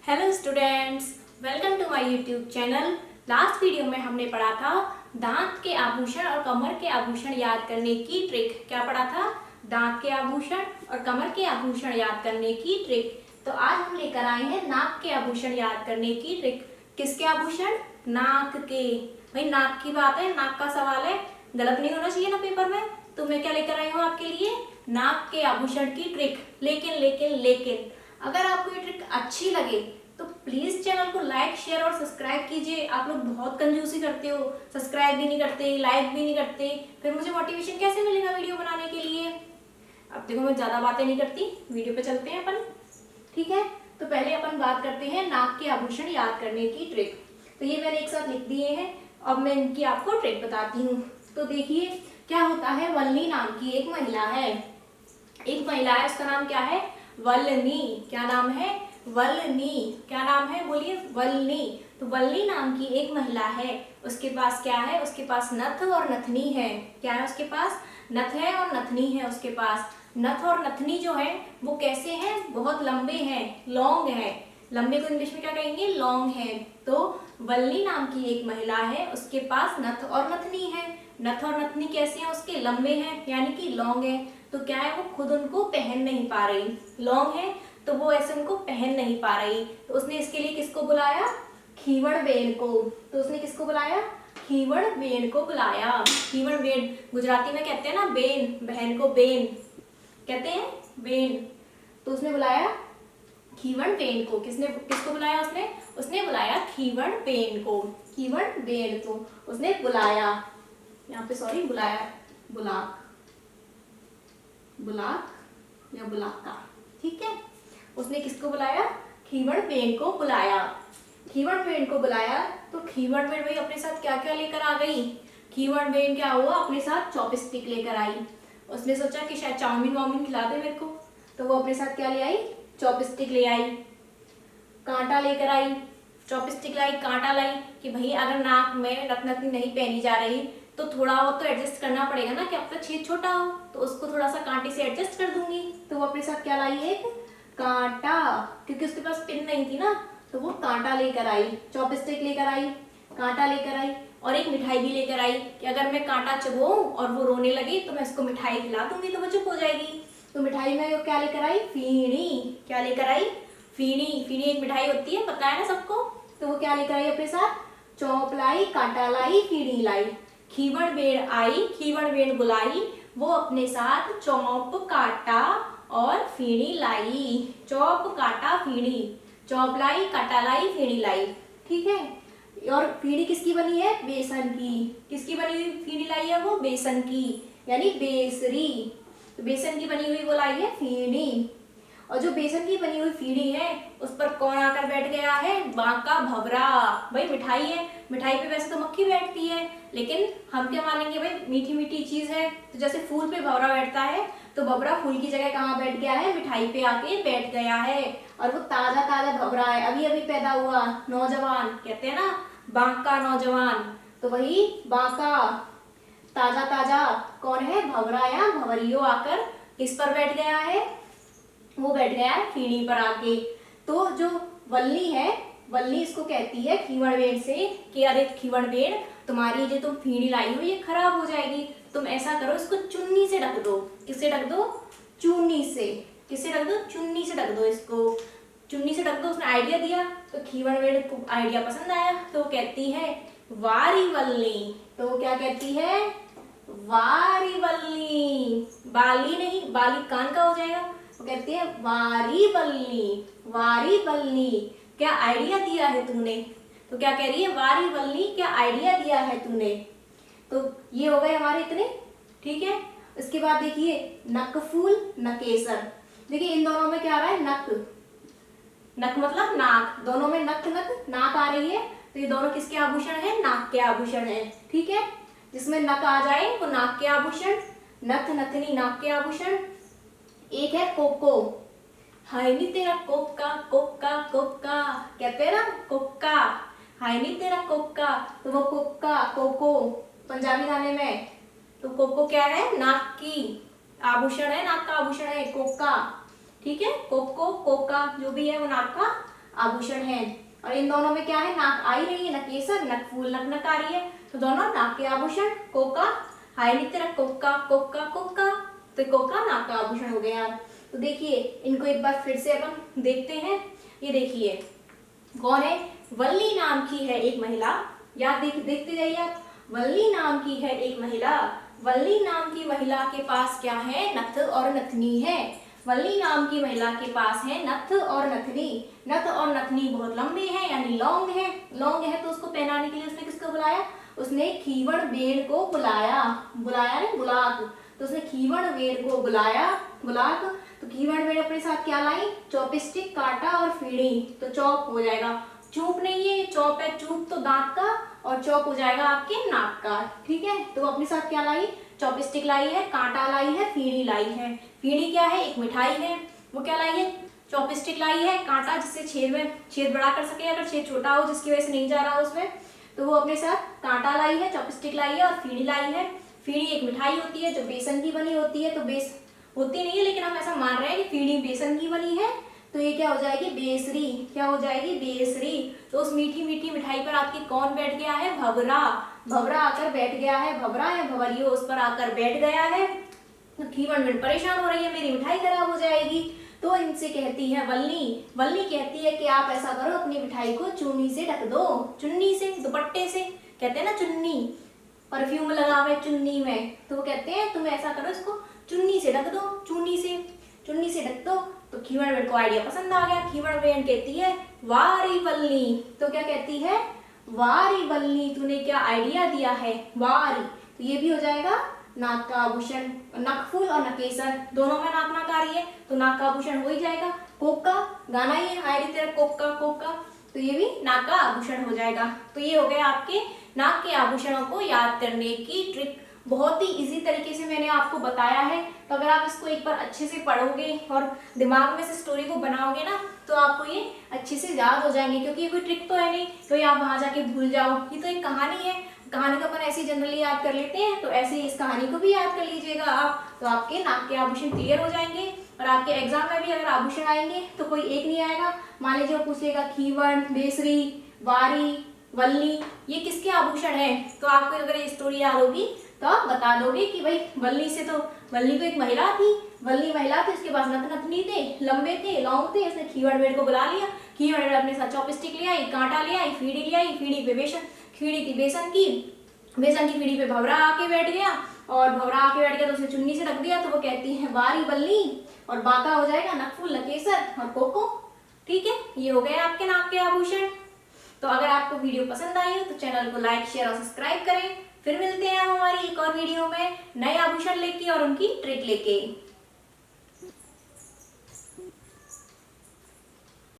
Hello students, welcome to my YouTube channel. Last video में हमने पढ़ा था दांत के आभूषण और कमर के आभूषण याद करने की ट्रिक। क्या पढ़ा था? दांत के आभूषण और कमर के आभूषण याद करने की ट्रिक। तो आज हम लेकर आए हैं नाक के आभूषण याद करने की ट्रिक। किसके आभूषण? नाक के। भाई नाक की बात है, नाक का सवाल है, गलत नहीं होना चाहिए ना पेपर में। तो मैं क्या लेकर आई हूँ आपके लिए? नाक के आभूषण की ट्रिक। लेकिन अगर आपको ये ट्रिक अच्छी लगे तो प्लीज चैनल को लाइक, शेयर और सब्सक्राइब कीजिए। आप लोग बहुत कंजूसी करते हो, सब्सक्राइब भी नहीं करते, लाइक भी नहीं करते, फिर मुझे मोटिवेशन कैसे मिलेगा वीडियो बनाने के लिए? अब देखो मैं ज्यादा बातें नहीं करती, वीडियो पे चलते हैं अपन। ठीक है, तो पहले अपन बात करते हैं नाक के आभूषण याद करने की ट्रिक। तो ये मैंने एक साथ लिख दिए हैं। अब मैं इनकी आपको ट्रिक बताती हूँ। तो देखिए क्या होता है, वल्ली नाम की एक महिला है। उसका नाम क्या है? वल्लनी। क्या नाम है? वल्लनी। क्या नाम है? बोलिए, वल्लनी। तो वल्ली नाम की एक महिला है। उसके पास क्या है? उसके पास नथ और नथनी है। क्या है उसके पास? नथ है और नथनी है उसके पास। नथ और नथनी जो है वो कैसे हैं? बहुत लंबे हैं, लॉन्ग है। लंबे को इंग्लिश में क्या कहेंगे? लॉन्ग है। तो वल्ली नाम की एक महिला है, उसके पास नथ और नथनी है। नथ और नथनी कैसे हैं उसके? लंबे हैं, यानी कि लॉन्ग है। तो क्या है, वो खुद उनको पहन नहीं पा रही। लॉन्ग है तो वो ऐसे उनको पहन नहीं पा रही। तो उसने इसके लिए किसको बुलाया? खीवड़ बेन को। तो उसने किसको बुलाया? खीवड़ बेन को बुलाया। खीवड़ बेन गुजराती में कहते हैं ना, बेन, बहन को बेन कहते हैं, बेन। तो उसने बुलाया खीवड़ बेन को। किसको बुलाया उसने? उसने बुलाया खीवड़ बेन को। खीवड़ बेन को उसने बुलाया। यहाँ पे सॉरी, बुलाया, बुलाक या बुलाका। ठीक है, उसने किसको बुलाया? खीवड़ बेन को बुलाया। खीवड़ बेन को बुलाया तो खीवड़ बेन भाई अपने साथ क्या क्या लेकर आ गई? खीवड़ बेन क्या हुआ, अपने साथ चॉपस्टिक लेकर आई। उसने सोचा कि शायद चाउमीन वाउमीन खिला दे मेरे को, तो वो अपने साथ क्या ले आई? चॉपस्टिक ले आई। कांटा लेकर आई। चॉपस्टिक लाई, कांटा लाई कि भाई अगर नाक में नथनी नहीं पहनी जा रही तो थोड़ा वो तो एडजस्ट करना पड़ेगा ना, कि अब तक छेद छोटा हो तो उसको थोड़ा सा कांटे से एडजस्ट कर दूंगी। तो वो अपने साथ क्या लाई? एक कांटा, क्योंकि उसके पास पिन नहीं थी ना, तो वो कांटा लेकर आई। चॉपस्टिक लेकर आई, कांटा लेकर आई, और एक मिठाई भी लेकर आई कि अगर मैं कांटा चबाऊं और वो रोने लगी तो मैं इसको मिठाई खिला दूंगी तो वो चुप हो जाएगी। तो मिठाई में वो क्या लेकर आई? फीणी। क्या लेकर आई? फीणी। फीणी एक मिठाई होती है, पता है ना सबको। तो वो क्या लेकर आई अपने साथ? चौंप लाई, कांटा लाई, फीणी लाई। खीवड़ बेन आई, खीवड़ बेन बुलाई, वो अपने साथ चौंप, कांटा और फीणी लाई। चौंप, कांटा, फीणी। चौंप लाई, कांटा लाई, फीणी लाई। ठीक है, और फीणी किसकी बनी है? बेसन की। किसकी बनी हुई फीणी लाई है? वो बेसन की, यानी बेसरी। तो बेसन की बनी हुई वो लाई है फीणी। और जो बेसन की बनी हुई फीणी है उस पर कौन आकर बैठ गया है? बांका भंवरा। भाई मिठाई है, मिठाई पे वैसे तो मक्खी बैठती है, लेकिन हम क्या मानेंगे भाई, मीठी मीठी चीज है। तो जैसे फूल पे भंवरा बैठता है, तो भंवरा फूल की जगह कहाँ बैठ गया है? मिठाई पे आके बैठ गया है। और वो ताजा ताजा भंवरा है, अभी अभी पैदा हुआ नौजवान, कहते हैं ना बांका नौजवान। तो वही बांका, ताजा ताजा कौन है? भंवरा या भंवरियो आकर किस पर बैठ गया है? वो बैठ गया है फीणी पर आके। तो जो वल्ली है, वल्ली इसको कहती है खीवड़ बेन से कि अरे खीवड़ बेन, तुम्हारी जो तुम फीणी लाई हो ये खराब हो जाएगी, तुम ऐसा करो इसको चुन्नी से ढक दो। किससे ढक दो? चुन्नी से। किससे ढक दो? चुन्नी से ढक दो इसको। चुन्नी से ढक दो। उसने आइडिया दिया तो खीवड़ बेन को आइडिया पसंद आया, तो वो कहती है वारी वल्ली। तो वो क्या कहती है? वारी वल्ली। बाली नहीं, बाली कान का हो जाएगा। वो कहती है वारी बल्ली। वारी बल्ली, क्या आइडिया दिया है तूने? तो क्या कह रही है? वारी बल्ली, क्या आइडिया दिया है तूने? तो ये हो गए हमारे इतने। ठीक है, इसके बाद देखिए नकफूल, नकेसर। देखिए इन दोनों में क्या आ रहा है? नक। नक मतलब नाक, दोनों में नक नक नाक आ रही है। तो ये दोनों किसके आभूषण है? नाक के आभूषण है। ठीक है, जिसमें नक आ जाए वो नाक के आभूषण, नथ नथनी नाक के आभूषण। एक है कोको। हाय नी तेरा कोका, कोका कोका, कहते हैं ना कोका। हाय नी तेरा कोका, तो वो कोका, कोको पंजाबी गाने में। तो कोको क्या है? नाक की आभूषण है, नाक का आभूषण है कोका। ठीक है, कोको, कोका जो भी है वो नाक का आभूषण है। और इन दोनों में क्या है, नाक आ ही रही है, नकेसर, नकफूल, नक नक आ रही है, तो दोनों नाक के आभूषण। कोका, हाय नित्य कोका कोका कोका, तो कोका नाक का आभूषण हो गया। तो देखिए इनको एक बार फिर से अपन देखते हैं। ये देखिए कौन है, वल्ली नाम की है एक महिला, याद देखते जाइए आप। वल्ली नाम की है एक महिला, वल्ली नाम की महिला के पास क्या है, नथ और नथनी है। वल्ली नाम की महिला के पास है नथ और नथनी। नथ और नथनी बहुत लंबे हैं, यानी लौंग है। लौंग है तो उसको पहनाने के लिए उसने किसको बुलाया, उसने खीवड़ बेड़ को बुलाया। बुलाया नहीं, बुलाक, तो उसने खीवड़ बेड़ को बुलाया, बुलाक। तो खीवड़ बेड़ अपने साथ क्या लाई, चॉपस्टिक, कांटा और फीड़ी, तो चौक हो जाएगा। चूप नहीं है, चौप है, चूप तो दांत का, और चौक हो जाएगा आपके नाक का। ठीक है, तो अपने साथ क्या लाई, चॉपस्टिक लाई है, कांटा लाई है, फीड़ी लाई है। फीड़ी क्या है, एक मिठाई है, वो क्या लाई है, चॉपस्टिक लाई है, कांटा जिससे छेद में छेद बड़ा कर सके, अगर छेद छोटा हो जिसकी वजह से नहीं जा रहा हो उसमें, तो वो अपने साथ कांटा लाई है, चॉपस्टिक लाई है और फीड़ी लाई है। फीड़ी एक मिठाई होती है जो बेसन की बनी होती है, तो बेस होती नहीं है लेकिन हम ऐसा मान रहे हैं कि फीड़ी बेसन की बनी है, तो ये क्या हो जाएगी, बेसरी। क्या हो जाएगी, बेसरी। तो उस मीठी मीठी मिठाई पर आपके कौन बैठ गया है, भवरा। भवरा आकर बैठ गया है, भवरा या भवरियो उस पर आकर बैठ गया है। तो खीवड़ बेड़ परेशान हो रही है, मेरी मिठाई खराब हो जाएगी, तो इनसे कहती है वल्ली। वल्ली कहती है कि आप ऐसा करो, अपनी मिठाई को चुन्नी से ढक दो, चुन्नी से, दुपट्टे से, कहते हैं ना चुन्नी, परफ्यूम लगावे चुन्नी में, तो वो कहते हैं तुम ऐसा करो, इसको चुन्नी से ढक दो, चुन्नी से, चुन्नी से ढक दो। तो खीवड़ बेड़ को आइडिया पसंद आ गया। खीवड़ बेड़ कहती है वारी वल्ली, तो क्या कहती है, वारी वल्ली, तूने क्या आइडिया दिया है, वारी। तो ये भी हो जाएगा नाक का आभूषण। नकफूल और नकेसर दोनों में नाक नाक आ रही है, तो नाक का आभूषण हो ही जाएगा। कोका, गाना ही है, हाय रे तेरा कोका कोका, तो ये भी नाक का आभूषण हो जाएगा। तो ये हो गया आपके नाक के आभूषणों को याद करने की ट्रिक। बहुत ही इजी तरीके से मैंने आपको बताया है, तो अगर आप इसको एक बार अच्छे से पढ़ोगे और दिमाग में से स्टोरी को बनाओगे ना, तो आपको ये अच्छे से याद हो जाएंगे, क्योंकि ये कोई ट्रिक तो है नहीं तो आप वहां जाके भूल जाओ। ये तो एक कहानी है, कहानी को अपन ऐसे जनरली याद कर लेते हैं, तो ऐसे ही इस कहानी को भी याद कर लीजिएगा आप, तो आपके नाक के आभूषण क्लियर हो जाएंगे। और आपके एग्जाम में भी अगर आभूषण आएंगे तो कोई एक नहीं आएगा। मान लीजिए वो पूछेगा खीवड़, बेसरी, वारी, वल्ली, ये किसके आभूषण है, तो आपको अगर ये स्टोरी याद होगी तो आप बता दोगे कि भाई वल्ली से, तो वल्ली तो एक महिला थी, वल्ली महिला थी, उसके पास नथ नथनी थे, लंबे थे, लौंग थे, उसने खीवड़ बेड़ को बुला लिया। खीवड़ बेड़ अपने साथ चॉपस्टिक ले आई, कांटा ले आई, फीड़ी ले आई, फीड़ी पे बेसन, फीड़ी थी बेसन की, बेसन की फीड़ी पे भवरा आके बैठ गया, और भवरा आके बैठ गया तो उसे चुन्नी से ढक दिया, तो वो कहती है वारी वल्ली, और बाका हो जाएगा नकफूल, नकेसर और कोको। ठीक है, ये हो गए आपके नाक के आभूषण। तो अगर आपको वीडियो पसंद आई हो तो चैनल को लाइक, शेयर और सब्सक्राइब करें। फिर मिलते हैं हमारी एक और वीडियो में नए आभूषण लेके और उनकी ट्रिक लेके।